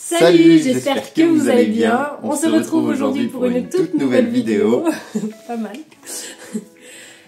Salut, j'espère que vous allez bien. On se retrouve aujourd'hui pour une toute nouvelle vidéo. Pas mal.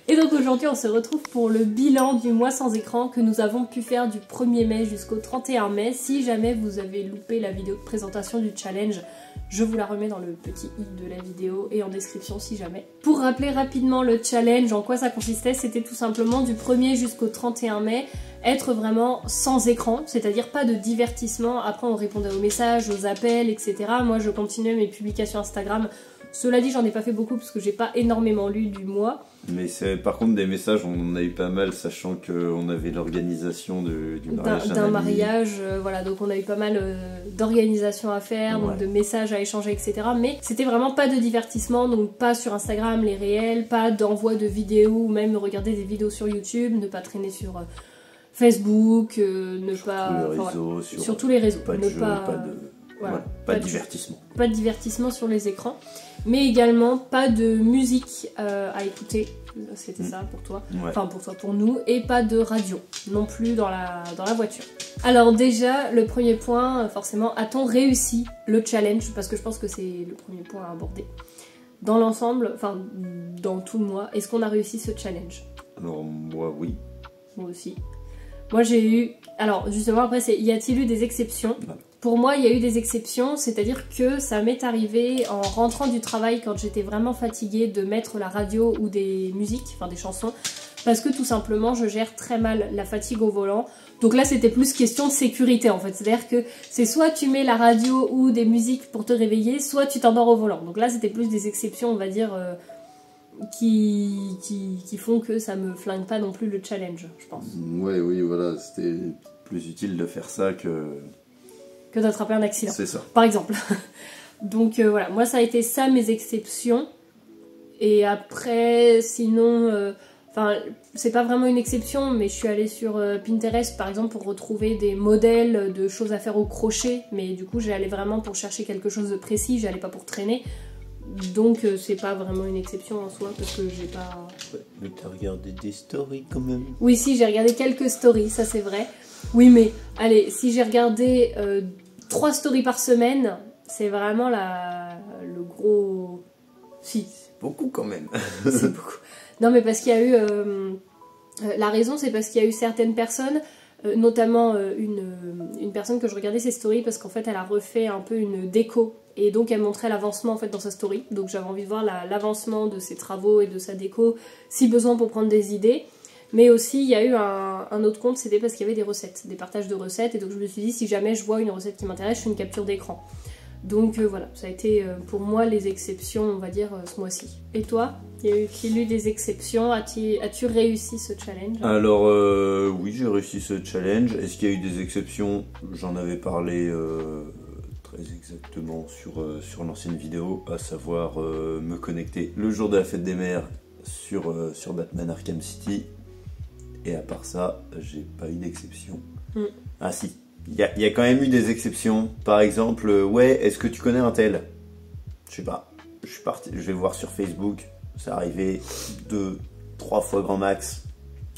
Et donc aujourd'hui on se retrouve pour le bilan du mois sans écran que nous avons pu faire du 1er mai jusqu'au 31 mai. Si jamais vous avez loupé la vidéo de présentation du challenge, je vous la remets dans le petit i de la vidéo et en description si jamais. Pour rappeler rapidement le challenge, en quoi ça consistait, c'était tout simplement du 1er jusqu'au 31 mai, être vraiment sans écran, c'est-à-dire pas de divertissement. Après on répondait aux messages, aux appels, etc. Moi je continuais mes publications Instagram. Cela dit, j'en ai pas fait beaucoup parce que j'ai pas énormément lu du mois. Mais par contre des messages, on en a eu pas mal, sachant qu'on avait l'organisation du mariage d'un mariage, voilà, donc on a eu pas mal d'organisation à faire, ouais. Donc de messages à échanger, etc. Mais c'était vraiment pas de divertissement, donc pas sur Instagram, les réels, pas d'envoi de vidéos, ou même regarder des vidéos sur YouTube, ne pas traîner sur Facebook, ne pas... sur tous les réseaux, pas de jeu, pas de divertissement. Pas de divertissement sur les écrans, mais également pas de musique à écouter, c'était ça pour toi, ouais. Enfin pour toi, pour nous, et pas de radio non plus dans la voiture. Alors déjà, le premier point, forcément, a-t-on réussi le challenge? Parce que je pense que c'est le premier point à aborder. Dans l'ensemble, enfin dans tout le mois, est-ce qu'on a réussi ce challenge? Alors moi oui. Moi aussi. Moi j'ai eu... Alors justement après c'est y a-t-il eu des exceptions? Voilà. Pour moi il y a eu des exceptions, c'est-à-dire que ça m'est arrivé en rentrant du travail quand j'étais vraiment fatiguée de mettre la radio ou des musiques, enfin des chansons, parce que tout simplement je gère très mal la fatigue au volant. Donc là c'était plus question de sécurité en fait, c'est-à-dire que c'est soit tu mets la radio ou des musiques pour te réveiller, soit tu t'endors au volant. Donc là c'était plus des exceptions on va dire... Qui font que ça me flingue pas non plus le challenge, je pense. Ouais, oui, voilà, c'était plus utile de faire ça que d'attraper un accident. C'est ça. Par exemple. Donc voilà, moi ça a été ça mes exceptions. Et après, sinon, enfin, c'est pas vraiment une exception, mais je suis allée sur Pinterest par exemple pour retrouver des modèles de choses à faire au crochet. Mais du coup, j'allais vraiment pour chercher quelque chose de précis, j'allais pas pour traîner. Donc c'est pas vraiment une exception en soi parce que j'ai pas... Ouais, mais t'as regardé des stories quand même. Oui si, j'ai regardé quelques stories, ça c'est vrai. Oui mais allez, si j'ai regardé 3 stories par semaine, c'est vraiment le gros... Si. C'est beaucoup quand même. C'est beaucoup. Non mais parce qu'il y a eu... la raison c'est parce qu'il y a eu certaines personnes... notamment une personne que je regardais ses stories parce qu'en fait elle a refait un peu une déco et donc elle montrait l'avancement en fait dans sa story, donc j'avais envie de voir l'avancement de ses travaux et de sa déco si besoin pour prendre des idées. Mais aussi il y a eu un autre compte, c'était parce qu'il y avait des recettes, des partages de recettes, et donc je me suis dit si jamais je vois une recette qui m'intéresse je fais une capture d'écran. Donc voilà, ça a été pour moi les exceptions on va dire ce mois-ci. Et toi, y a-t-il eu des exceptions? As-tu réussi ce challenge? Alors oui, j'ai réussi ce challenge. Est-ce qu'il y a eu des exceptions? J'en avais parlé très exactement sur l'ancienne vidéo, à savoir me connecter le jour de la fête des mères sur Batman Arkham City. Et à part ça, j'ai pas eu d'exception. Ah si, il y a quand même eu des exceptions. Par exemple, ouais, est-ce que tu connais un tel? Je sais pas, je suis parti, je vais voir sur Facebook, c'est arrivé 2-3 fois grand max.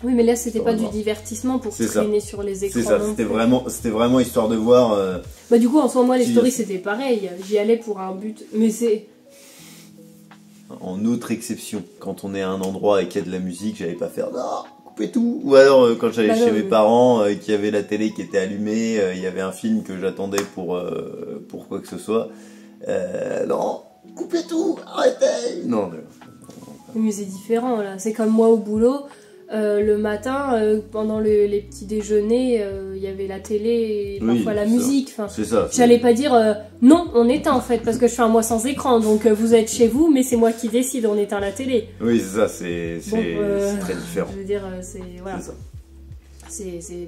Oui mais là c'était pas du divertissement pour traîner sur les écrans. C'est ça, c'était vraiment histoire de voir... Bah du coup en soi moi les stories c'était pareil, j'y allais pour un but, mais c'est... En autre exception, quand on est à un endroit et qu'il y a de la musique, j'allais pas faire non, coupez tout. Ou alors quand j'allais chez mes parents, qu'il y avait la télé qui était allumée, il y avait un film que j'attendais pour quoi que ce soit. Non, coupez tout, arrêtez. Non. Mais c'est différent là, c'est comme moi au boulot. Le matin, pendant les petits déjeuners, il y avait la télé et parfois la musique. Enfin, j'allais pas dire non, on éteint en fait, parce que je fais un mois sans écran, donc vous êtes chez vous, mais c'est moi qui décide, on éteint la télé. Oui, c'est ça, c'est très différent. Je veux dire, c'est voilà.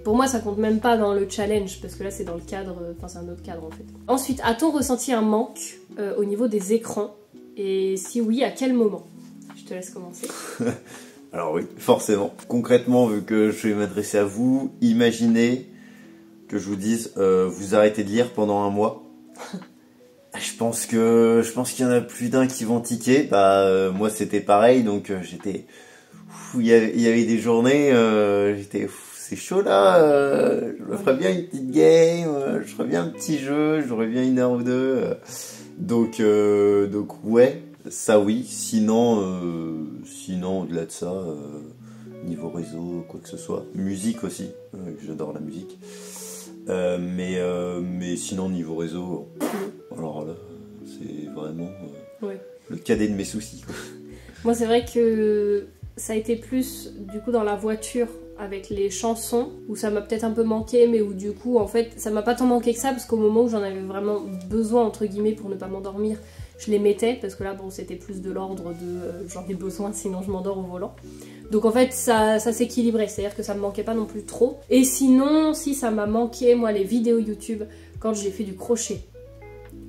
Pour moi, ça compte même pas dans le challenge, parce que là, c'est dans le cadre, enfin, c'est un autre cadre en fait. Ensuite, a-t-on ressenti un manque au niveau des écrans? Et si oui, à quel moment? Je te laisse commencer. Alors oui, forcément. Concrètement, vu que je vais m'adresser à vous, imaginez que je vous dise vous arrêtez de lire pendant un mois. Je pense qu'il y en a plus d'un qui vont tiquer. Bah moi c'était pareil, donc j'étais... Il y avait des journées, j'étais... c'est chaud là, je me ferais bien une petite game, je ferais bien un petit jeu, j'aurais bien 1 heure ou 2. Donc ouais, ça oui. Sinon au-delà de ça, niveau réseau, quoi que ce soit. Musique aussi, j'adore la musique. Mais sinon niveau réseau, alors là, c'est vraiment le cadet de mes soucis, quoi. Moi c'est vrai que ça a été plus du coup dans la voiture avec les chansons où ça m'a peut-être un peu manqué, mais où du coup en fait ça m'a pas tant manqué que ça, parce qu'au moment où j'en avais vraiment besoin entre guillemets pour ne pas m'endormir, je les mettais, parce que là bon c'était plus de l'ordre de j'en ai besoin sinon je m'endors au volant. Donc en fait ça s'équilibrait, c'est-à-dire que ça me manquait pas non plus trop. Et sinon si ça m'a manqué moi les vidéos YouTube quand j'ai fait du crochet,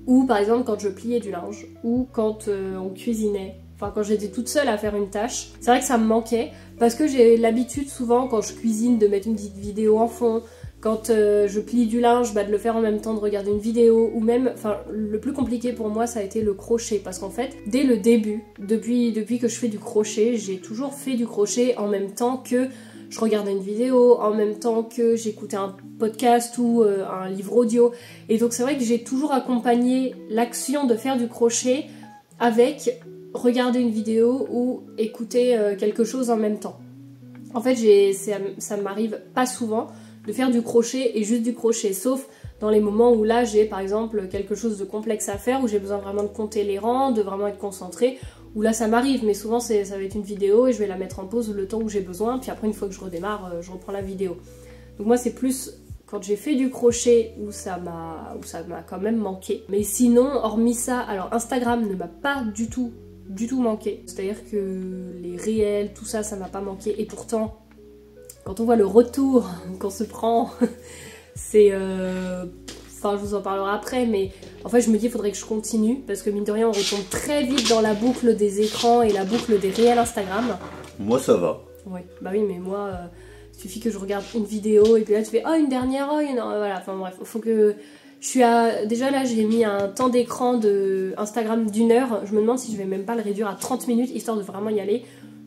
ou par exemple quand je pliais du linge, ou quand on cuisinait. Enfin, quand j'étais toute seule à faire une tâche, c'est vrai que ça me manquait, parce que j'ai l'habitude souvent quand je cuisine de mettre une petite vidéo en fond, quand je plie du linge, de le faire en même temps de regarder une vidéo, ou même, enfin le plus compliqué pour moi ça a été le crochet, parce qu'en fait dès le début, depuis que je fais du crochet, j'ai toujours fait du crochet en même temps que je regardais une vidéo, en même temps que j'écoutais un podcast ou un livre audio, et donc c'est vrai que j'ai toujours accompagné l'action de faire du crochet avec regarder une vidéo ou écouter quelque chose en même temps. En fait, ça m'arrive pas souvent de faire du crochet et juste du crochet, sauf dans les moments où là j'ai par exemple quelque chose de complexe à faire, où j'ai besoin vraiment de compter les rangs, de vraiment être concentrée, où là ça m'arrive, mais souvent ça va être une vidéo et je vais la mettre en pause le temps où j'ai besoin, puis après une fois que je redémarre, je reprends la vidéo. Donc moi c'est plus quand j'ai fait du crochet où ça m'a quand même manqué. Mais sinon, hormis ça, alors Instagram ne m'a pas du tout manqué. C'est-à-dire que les réels, tout ça, ça m'a pas manqué. Et pourtant, quand on voit le retour qu'on se prend, c'est... Enfin, je vous en parlerai après, mais en fait, je me dis, il faudrait que je continue, parce que mine de rien, on retombe très vite dans la boucle des écrans et la boucle des réels Instagram. Moi, ça va. Ouais, bah oui, mais moi, il suffit que je regarde une vidéo, et puis là, tu fais, oh, une dernière, oh, une... Voilà, enfin bref, faut que... Déjà là, j'ai mis un temps d'écran de Instagram d'1 heure. Je me demande si je vais même pas le réduire à 30 minutes, histoire de vraiment y aller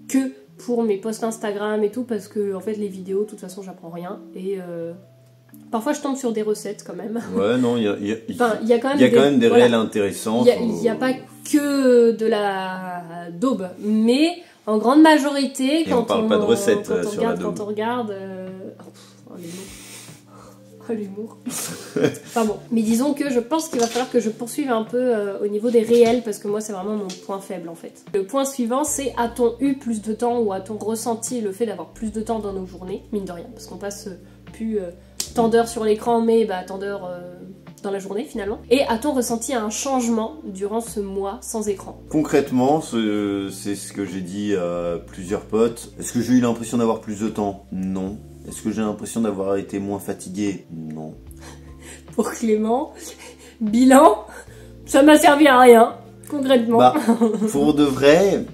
que pour mes posts Instagram et tout, parce que en fait les vidéos, de toute façon, j'apprends rien. Et parfois je tombe sur des recettes quand même. Ouais, non, il y a quand même des réels intéressants. Il n'y a pas que de la daube, mais en grande majorité, quand on parle pas de recettes sur la daube. Quand on regarde... l'humour. Enfin bon, mais disons que je pense qu'il va falloir que je poursuive un peu au niveau des réels, parce que moi c'est vraiment mon point faible en fait. Le point suivant, c'est a-t-on eu plus de temps, ou a-t-on ressenti le fait d'avoir plus de temps dans nos journées, mine de rien, parce qu'on passe plus tant d'heures sur l'écran, mais tant d'heures dans la journée finalement. Et a-t-on ressenti un changement durant ce mois sans écran? Concrètement, c'est ce que j'ai dit à plusieurs potes. Est-ce que j'ai eu l'impression d'avoir plus de temps? Non. Est-ce que j'ai l'impression d'avoir été moins fatigué? Non. Pour Clément, bilan, ça m'a servi à rien, concrètement. Bah, pour de vrai,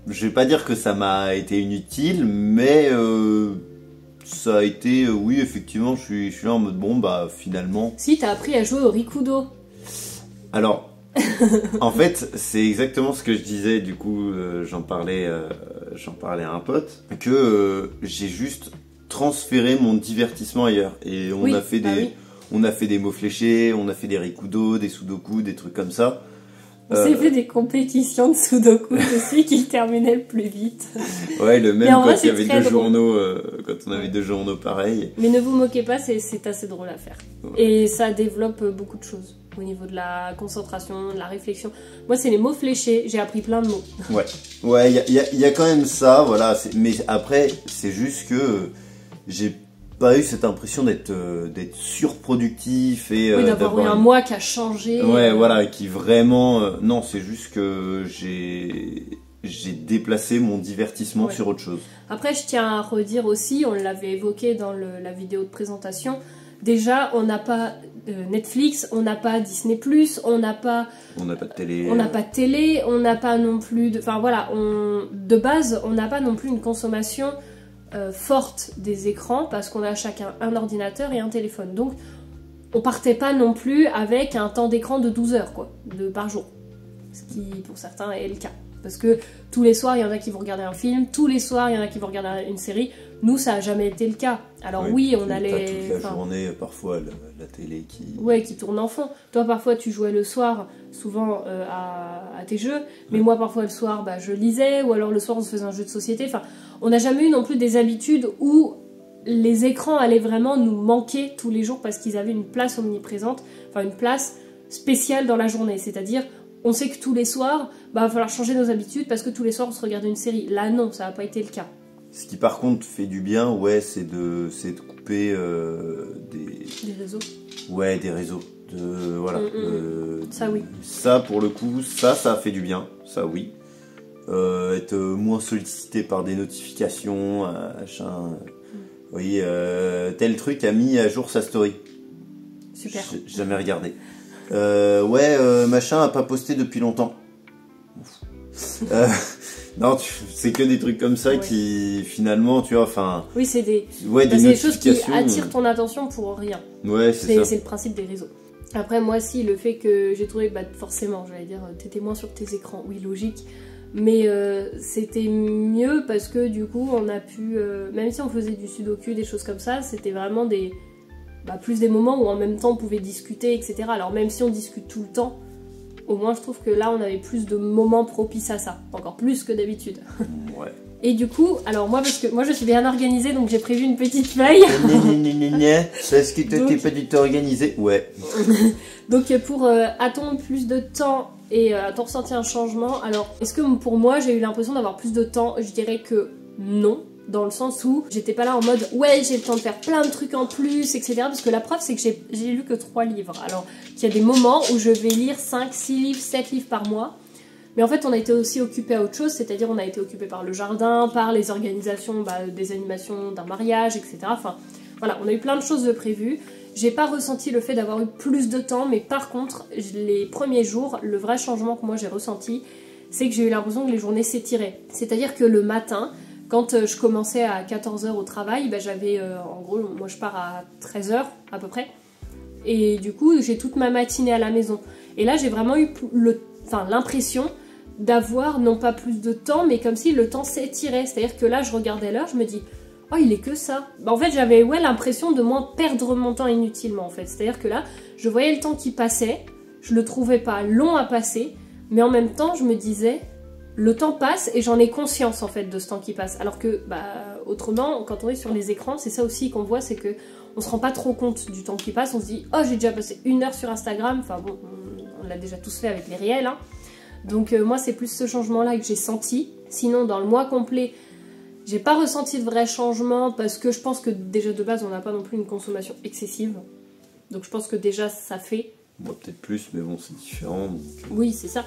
je vais pas dire que ça m'a été inutile, mais ça a été, oui, effectivement, je suis là en mode, bon, bah, finalement... Si, t'as appris à jouer au Rikudo. Alors, en fait, c'est exactement ce que je disais, du coup, j'en parlais à un pote, que j'ai juste... transférer mon divertissement ailleurs, et on a fait des mots fléchés, on a fait des rikudo, des sudoku, des trucs comme ça. On s'est fait des compétitions de sudoku de celui qui terminait le plus vite. Ouais, le même quand il y avait deux journaux, quand on avait 2 journaux pareils. Mais ne vous moquez pas, c'est assez drôle à faire. Ouais. Et ça développe beaucoup de choses au niveau de la concentration, de la réflexion. Moi, c'est les mots fléchés, j'ai appris plein de mots. Ouais, il y a quand même ça, voilà. Mais après, c'est juste que j'ai pas eu cette impression d'être surproductif et oui, d'avoir eu un mois qui a changé. Ouais, voilà, qui vraiment non, c'est juste que j'ai déplacé mon divertissement sur autre chose. Après, je tiens à redire aussi, on l'avait évoqué dans la vidéo de présentation, déjà on n'a pas Netflix, on n'a pas Disney+, on n'a pas de télé, on n'a pas de télé, on n'a pas non plus de... Enfin voilà, de base, on n'a pas non plus une consommation forte des écrans, parce qu'on a chacun un ordinateur et un téléphone. Donc on partait pas non plus avec un temps d'écran de 12 heures quoi, par jour, ce qui pour certains est le cas. Parce que tous les soirs, il y en a qui vont regarder un film, tous les soirs, il y en a qui vont regarder une série. Nous, ça n'a jamais été le cas. Alors oui, on allait... toute la journée, parfois, la télé qui... Ouais, qui tourne en fond. Toi, parfois, tu jouais le soir, souvent à tes jeux. Mais moi, parfois, le soir, je lisais. Ou alors, le soir, on se faisait un jeu de société. Enfin, on n'a jamais eu non plus des habitudes où les écrans allaient vraiment nous manquer tous les jours parce qu'ils avaient une place omniprésente. Enfin, une place spéciale dans la journée. C'est-à-dire, on sait que tous les soirs, va falloir changer nos habitudes parce que tous les soirs, on se regardait une série. Là, non, ça n'a pas été le cas. Ce qui par contre fait du bien, ouais, c'est de couper des réseaux. Ouais, des réseaux. Voilà. Ça oui. Ça pour le coup, ça a fait du bien. Ça oui. Être moins sollicité par des notifications, machin. Oui, tel truc a mis à jour sa story. Super. J'ai jamais regardé. Machin a pas posté depuis longtemps. Non, c'est que des trucs comme ça qui, finalement, tu vois, enfin... Oui, c'est des choses qui attirent ton attention pour rien. Ouais, c'est ça. C'est le principe des réseaux. Après, moi, si, le fait que j'ai trouvé, forcément, j'allais dire, t'étais moins sur tes écrans, oui, logique. Mais c'était mieux parce que, du coup, on a pu... même si on faisait du sudoku, des choses comme ça, c'était vraiment plus des moments où, en même temps, on pouvait discuter, etc. Alors, même si on discute tout le temps... Au moins, je trouve que là, on avait plus de moments propices à ça. Encore plus que d'habitude. Ouais. Et du coup, alors moi, parce que moi, je suis bien organisée, donc j'ai prévu une petite feuille. Parce que toi, t'es pas du tout organisée. Ouais. Donc, pour a-t-on plus de temps et a-t-on ressenti un changement? Alors, est-ce que pour moi, j'ai eu l'impression d'avoir plus de temps? Je dirais que non. Dans le sens où j'étais pas là en mode ouais j'ai le temps de faire plein de trucs en plus etc, parce que la preuve c'est que j'ai lu que 3 livres. Alors qu'il y a des moments où je vais lire 5, 6 livres, 7 livres par mois, mais en fait on a été aussi occupé à autre chose, c'est-à-dire on a été occupé par le jardin, par les organisations des animations d'un mariage etc. Enfin voilà, on a eu plein de choses de prévues. J'ai pas ressenti le fait d'avoir eu plus de temps, mais par contre les premiers jours, le vrai changement que moi j'ai ressenti, c'est que j'ai eu l'impression que les journées s'étiraient. C'est-à-dire que le matin, quand je commençais à 14h au travail, j'avais, en gros, moi je pars à 13h à peu près. Et du coup, j'ai toute ma matinée à la maison. Et là, j'ai vraiment eu l'impression d'avoir, non pas plus de temps, mais comme si le temps s'étirait. C'est-à-dire que là, je regardais l'heure, je me dis, oh, il est que ça. En fait, j'avais l'impression de moins perdre mon temps inutilement, en fait. C'est-à-dire que là, je voyais le temps qui passait, je le trouvais pas long à passer, mais en même temps, je me disais... Le temps passe et j'en ai conscience en fait de ce temps qui passe. Alors que autrement, quand on est sur les écrans, c'est ça aussi qu'on voit, c'est que on se rend pas trop compte du temps qui passe. On se dit oh j'ai déjà passé 1 heure sur Instagram. Enfin bon, on l'a déjà tous fait avec les réels. Hein. Donc moi c'est plus ce changement-là que j'ai senti. Sinon dans le mois complet, j'ai pas ressenti de vrai changement parce que je pense que déjà de base on n'a pas non plus une consommation excessive. Donc je pense que déjà ça fait. Moi peut-être plus, mais bon c'est différent. Donc... Oui c'est ça.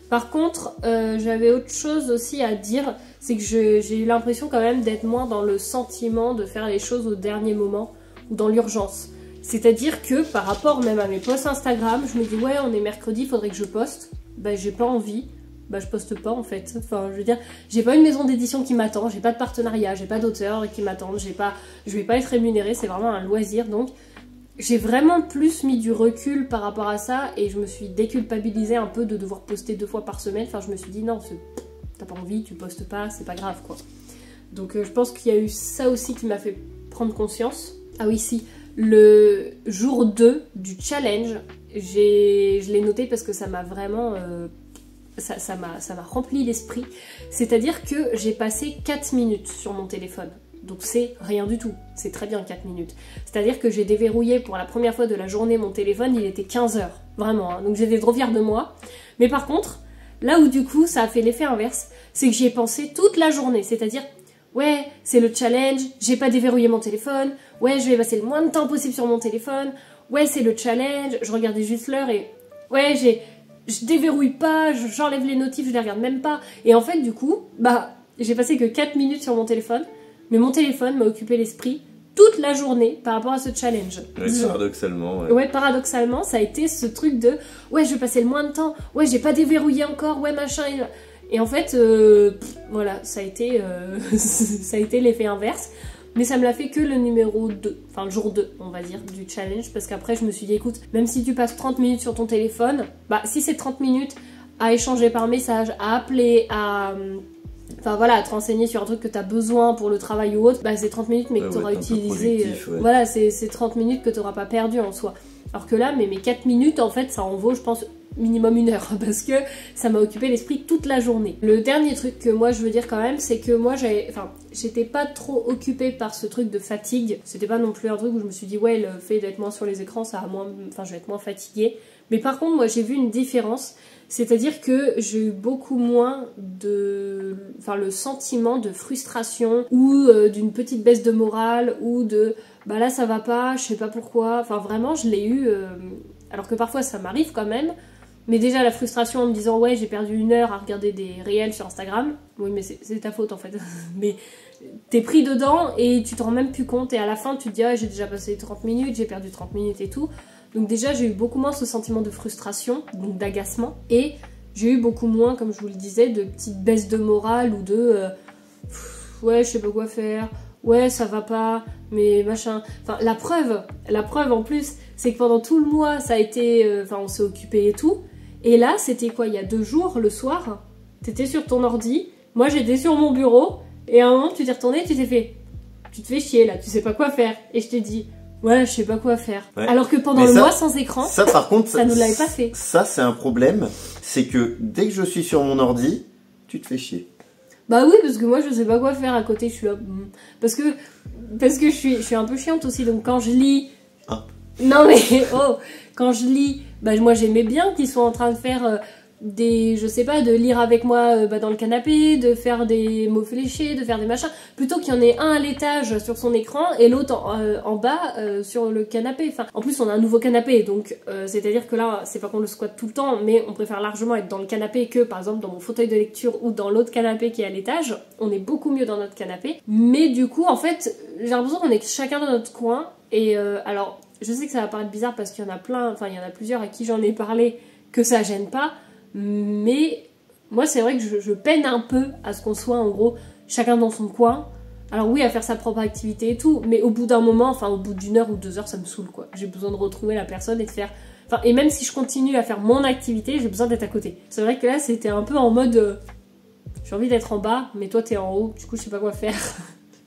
Par contre, j'avais autre chose aussi à dire, c'est que j'ai eu l'impression quand même d'être moins dans le sentiment de faire les choses au dernier moment ou dans l'urgence. C'est-à-dire que par rapport même à mes posts Instagram, je me dis ouais on est mercredi, faudrait que je poste. J'ai pas envie, je poste pas en fait. Enfin je veux dire, j'ai pas une maison d'édition qui m'attend, j'ai pas de partenariat, j'ai pas d'auteur qui m'attendent, je vais pas être rémunérée, c'est vraiment un loisir donc... J'ai vraiment plus mis du recul par rapport à ça et je me suis déculpabilisée un peu de devoir poster 2 fois par semaine. Enfin, je me suis dit non, t'as pas envie, tu postes pas, c'est pas grave quoi. Donc je pense qu'il y a eu ça aussi qui m'a fait prendre conscience. Ah oui, si, le jour 2 du challenge, je l'ai noté parce que ça m'a vraiment... ça m'a rempli l'esprit. C'est-à-dire que j'ai passé 4 minutes sur mon téléphone. Donc c'est rien du tout, c'est très bien 4 minutes. C'est-à-dire que j'ai déverrouillé pour la première fois de la journée mon téléphone, il était 15h, vraiment, hein. Donc j'étais trop fière de moi. Mais par contre, là où du coup ça a fait l'effet inverse, c'est que j'y ai pensé toute la journée, c'est-à-dire, ouais, c'est le challenge, j'ai pas déverrouillé mon téléphone, ouais, je vais passer le moins de temps possible sur mon téléphone, ouais, c'est le challenge, je regardais juste l'heure et, ouais, je déverrouille pas, j'enlève les notifs, je les regarde même pas. Et en fait, du coup, j'ai passé que 4 minutes sur mon téléphone, mais mon téléphone m'a occupé l'esprit toute la journée par rapport à ce challenge. Ouais, paradoxalement, ouais. Ouais, paradoxalement, ça a été ce truc de ouais, je vais passer le moins de temps, ouais, j'ai pas déverrouillé encore, ouais, machin. Et en fait, voilà, ça a été l'effet inverse. Mais ça me l'a fait que le numéro 2, enfin le jour 2, on va dire, du challenge. Parce qu'après, je me suis dit, écoute, même si tu passes 30 minutes sur ton téléphone, si c'est 30 minutes à échanger par message, à appeler, à... Enfin voilà, à te renseigner sur un truc que tu as besoin pour le travail ou autre, bah c'est 30 minutes mais que tu auras utilisé. Voilà, c'est 30 minutes que tu n'auras pas perdu en soi. Alors que là, mes 4 minutes, en fait, ça en vaut, je pense, minimum 1 heure, parce que ça m'a occupé l'esprit toute la journée. Le dernier truc que moi je veux dire quand même, c'est que moi j'étais pas trop occupée par ce truc de fatigue. C'était pas non plus un truc où je me suis dit, ouais, le fait d'être moins sur les écrans, ça va moins... Enfin, je vais être moins fatiguée. Mais par contre, moi j'ai vu une différence. C'est-à-dire que j'ai eu beaucoup moins de... Enfin, le sentiment de frustration ou d'une petite baisse de morale ou de... Bah là, ça va pas, je sais pas pourquoi. Enfin, vraiment, je l'ai eu... Alors que parfois, ça m'arrive quand même. Mais déjà, la frustration en me disant « Ouais, j'ai perdu 1 heure à regarder des réels sur Instagram. » Oui, mais c'est ta faute, en fait. Mais t'es pris dedans et tu te rends même plus compte. Et à la fin, tu te dis « Ah, j'ai déjà passé 30 minutes, j'ai perdu 30 minutes et tout. » Donc déjà, j'ai eu beaucoup moins ce sentiment de frustration, donc d'agacement. Et j'ai eu beaucoup moins, comme je vous le disais, de petites baisses de morale ou de ouais, je sais pas quoi faire, ouais, ça va pas, mais machin. Enfin, la preuve en plus, c'est que pendant tout le mois, ça a été... Enfin, on s'est occupé et tout. Et là, c'était quoi, il y a 2 jours, le soir, t'étais sur ton ordi, moi j'étais sur mon bureau, et à un moment, tu t'es retourné, tu te fais chier là, tu sais pas quoi faire. Et je t'ai dit... Ouais, je sais pas quoi faire. Ouais. Alors que pendant le mois sans écran, ça par contre, ça nous l'avait pas fait. Ça, c'est un problème. C'est que dès que je suis sur mon ordi, tu te fais chier. Bah oui, parce que moi, je sais pas quoi faire à côté. Je suis là... Parce que je suis un peu chiante aussi. Donc quand je lis... Ah. Non mais, oh, quand je lis... Bah moi, j'aimais bien qu'ils soient en train de faire... je sais pas, de lire avec moi dans le canapé, de faire des mots fléchés, de faire des machins, plutôt qu'il y en ait un à l'étage sur son écran et l'autre en bas sur le canapé. Enfin, en plus on a un nouveau canapé, donc c'est-à-dire que là, c'est pas qu'on le squatte tout le temps, mais on préfère largement être dans le canapé que par exemple dans mon fauteuil de lecture ou dans l'autre canapé qui est à l'étage. On est beaucoup mieux dans notre canapé, mais du coup en fait, j'ai l'impression qu'on est chacun dans notre coin, et alors je sais que ça va paraître bizarre parce qu'il y en a plein, enfin il y en a plusieurs à qui j'en ai parlé que ça gêne pas. Mais moi c'est vrai que je peine un peu à ce qu'on soit en gros chacun dans son coin. Alors oui, à faire sa propre activité et tout, mais au bout d'un moment, enfin au bout d'1 heure ou 2 heures, ça me saoule quoi. J'ai besoin de retrouver la personne et de faire... Enfin, et même si je continue à faire mon activité, j'ai besoin d'être à côté. C'est vrai que là c'était un peu en mode j'ai envie d'être en bas, mais toi t'es en haut, du coup je sais pas quoi faire.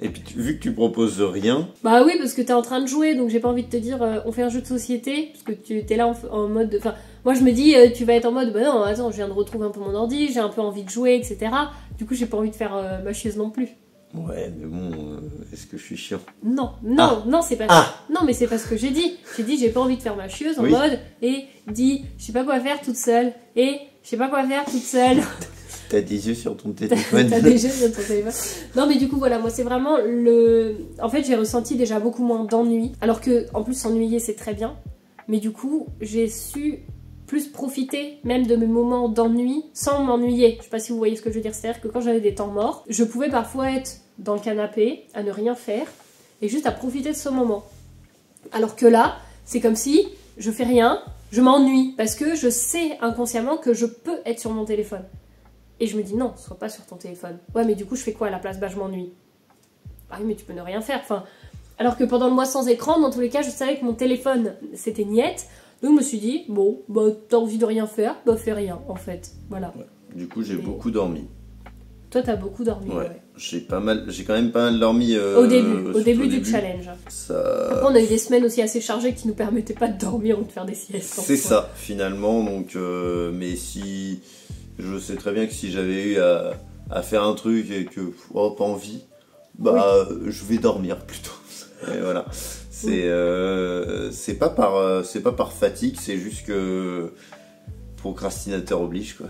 Et puis vu que tu proposes rien... Bah oui, parce que t'es en train de jouer, donc j'ai pas envie de te dire on fait un jeu de société, parce que tu t'es là en mode... Enfin, moi je me dis, tu vas être en mode, bah non, attends, je viens de retrouver un peu mon ordi, j'ai un peu envie de jouer, etc. Du coup j'ai pas envie de faire ma chaise non plus. Ouais, mais bon, est-ce que je suis chiant? Non, c'est pas ça. Non, mais c'est pas ce que j'ai dit. J'ai dit, j'ai pas envie de faire ma chieuse en mode, et dis, je sais pas quoi faire toute seule, et je sais pas quoi faire toute seule. T'as des yeux sur ton téléphone. T'as des yeux sur ton téléphone. Non mais du coup voilà, moi c'est vraiment le... En fait j'ai ressenti déjà beaucoup moins d'ennui. Alors que en plus s'ennuyer c'est très bien. Mais du coup j'ai su plus profiter même de mes moments d'ennui sans m'ennuyer. Je sais pas si vous voyez ce que je veux dire. C'est-à-dire que quand j'avais des temps morts, je pouvais parfois être dans le canapé à ne rien faire et juste à profiter de ce moment. Alors que là, c'est comme si je fais rien, je m'ennuie parce que je sais inconsciemment que je peux être sur mon téléphone. Et je me dis non, sois pas sur ton téléphone. Ouais, mais du coup, je fais quoi à la place? Bah, je m'ennuie. Ah oui, mais tu peux ne rien faire. Enfin, alors que pendant le mois sans écran, dans tous les cas, je savais que mon téléphone, c'était niette. Donc, je me suis dit, bon, bah, t'as envie de rien faire, bah, fais rien, en fait. Voilà. Ouais. Du coup, j'ai beaucoup dormi. Toi, t'as beaucoup dormi, ouais. J'ai quand même pas mal dormi au début du challenge. Ça... Après, on a eu des semaines aussi assez chargées qui nous permettaient pas de dormir ou de faire des siestes. C'est ça, finalement. Donc, mais si... Je sais très bien que si j'avais eu à faire un truc et que pas envie, bah je vais dormir plutôt. Et voilà. C'est pas par fatigue, c'est juste que procrastinateur oblige quoi.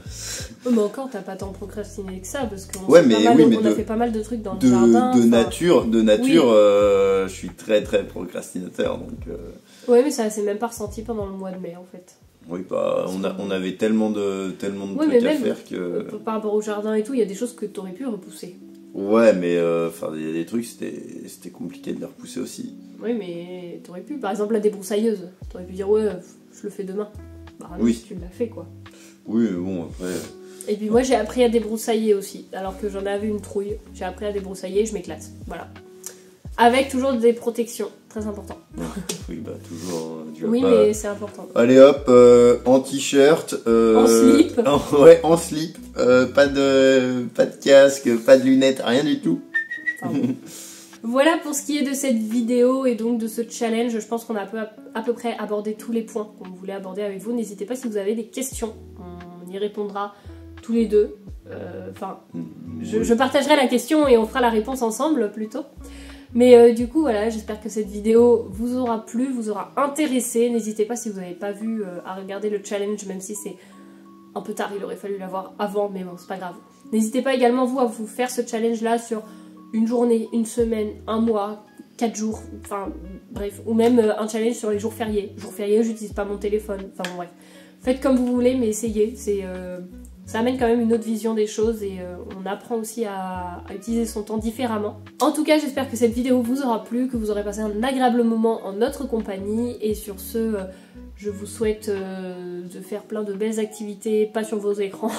Mais encore t'as pas tant procrastiné que ça parce qu'on a fait pas mal de trucs dans le jardin. De nature, je suis très procrastinateur donc. Ouais mais ça s'est même pas ressenti pendant le mois de mai en fait. Oui, bah, on avait tellement de trucs à faire que... Par rapport au jardin et tout, il y a des choses que tu aurais pu repousser. Ouais, mais il y a des trucs, c'était compliqué de les repousser aussi. Oui, mais t'aurais pu. Par exemple, la débroussailleuse. T'aurais pu dire, ouais, je le fais demain. Bah non, oui. Tu l'as fait, quoi. Oui, mais bon, après... Et puis moi, j'ai appris à débroussailler aussi. Alors que j'en avais une trouille. J'ai appris à débroussailler, je m'éclate. Voilà. avec toujours des protections, très important. Oui, bah toujours. Oui, pas... mais c'est important. Allez hop, en t-shirt. En slip. Ouais, en slip. Pas de casque, pas de lunettes, rien du tout. Voilà pour ce qui est de cette vidéo et donc de ce challenge. Je pense qu'on a à peu près abordé tous les points qu'on voulait aborder avec vous. N'hésitez pas si vous avez des questions. On y répondra tous les deux. Je partagerai la question et on fera la réponse ensemble plutôt. Mais du coup, voilà, j'espère que cette vidéo vous aura plu, vous aura intéressé. N'hésitez pas si vous n'avez pas vu à regarder le challenge, même si c'est un peu tard, il aurait fallu l'avoir avant, mais bon, c'est pas grave. N'hésitez pas également, vous, à vous faire ce challenge-là sur une journée, une semaine, un mois, 4 jours, enfin bref, ou même un challenge sur les jours fériés. Jours fériés, j'utilise pas mon téléphone, enfin bon, bref. Faites comme vous voulez, mais essayez, ça amène quand même une autre vision des choses et on apprend aussi à utiliser son temps différemment. En tout cas, j'espère que cette vidéo vous aura plu, que vous aurez passé un agréable moment en notre compagnie et sur ce, je vous souhaite de faire plein de belles activités, pas sur vos écrans.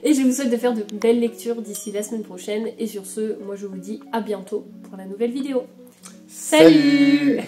Et je vous souhaite de faire de belles lectures d'ici la semaine prochaine. Et sur ce, moi je vous dis à bientôt pour la nouvelle vidéo. Salut!